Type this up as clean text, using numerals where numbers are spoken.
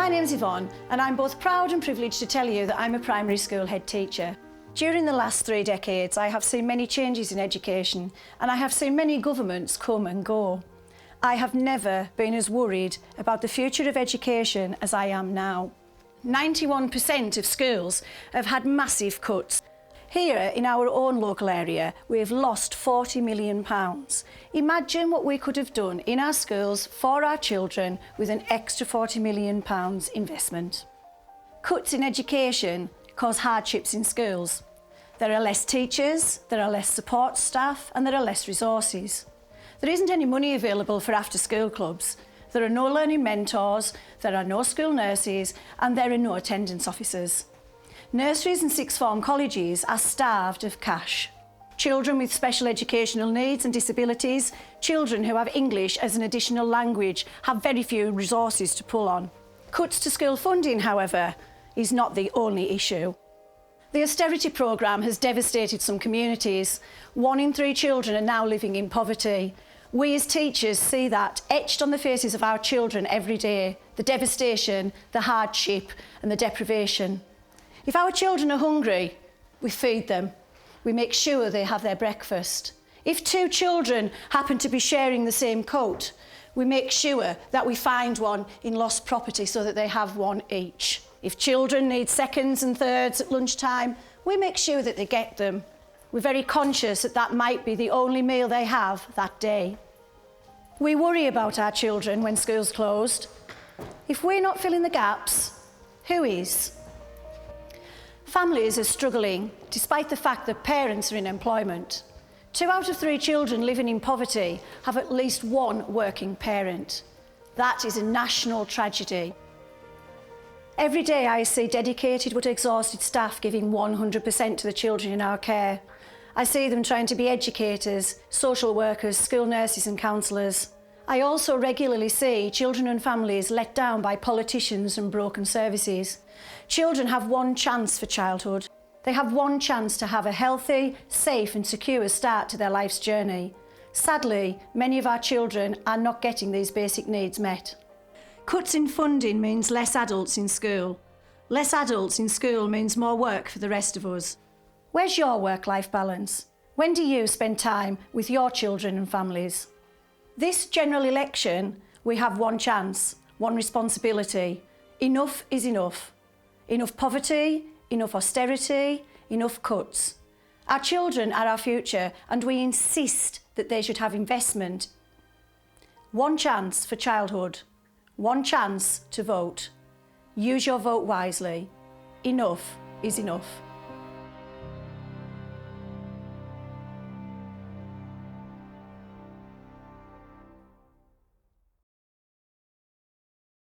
My name's Yvonne and I'm both proud and privileged to tell you that I'm a primary school head teacher. During the last 3 decades I have seen many changes in education and I have seen many governments come and go. I have never been as worried about the future of education as I am now. 91% of schools have had massive cuts. Here in our own local area we've lost £40 million. Imagine what we could have done in our schools for our children with an extra £40 million investment. Cuts in education cause hardships in schools. There are less teachers, there are less support staff and there are less resources. There isn't any money available for after-school clubs. There are no learning mentors, there are no school nurses and there are no attendance officers. Nurseries and sixth form colleges are starved of cash. Children with special educational needs and disabilities, children who have English as an additional language, have very few resources to pull on. Cuts to school funding, however, is not the only issue. The austerity programme has devastated some communities. 1 in 3 children are now living in poverty. We as teachers see that etched on the faces of our children every day, the devastation, the hardship and the deprivation. If our children are hungry, we feed them. We make sure they have their breakfast. If 2 children happen to be sharing the same coat, we make sure that we find one in lost property so that they have one each. If children need seconds and thirds at lunchtime, we make sure that they get them. We're very conscious that that might be the only meal they have that day. We worry about our children when school's closed. If we're not filling the gaps, who is? Families are struggling despite the fact that parents are in employment. 2 out of 3 children living in poverty have at least one working parent. That is a national tragedy. Every day I see dedicated but exhausted staff giving 100% to the children in our care. I see them trying to be educators, social workers, school nurses and counsellors. I also regularly see children and families let down by politicians and broken services. Children have one chance for childhood. They have one chance to have a healthy, safe and secure start to their life's journey. Sadly, many of our children are not getting these basic needs met. Cuts in funding means less adults in school. Less adults in school means more work for the rest of us. Where's your work-life balance? When do you spend time with your children and families? This general election, we have one chance, one responsibility. Enough is enough. Enough poverty, enough austerity, enough cuts. Our children are our future and we insist that they should have investment. One chance for childhood. One chance to vote. Use your vote wisely. Enough is enough.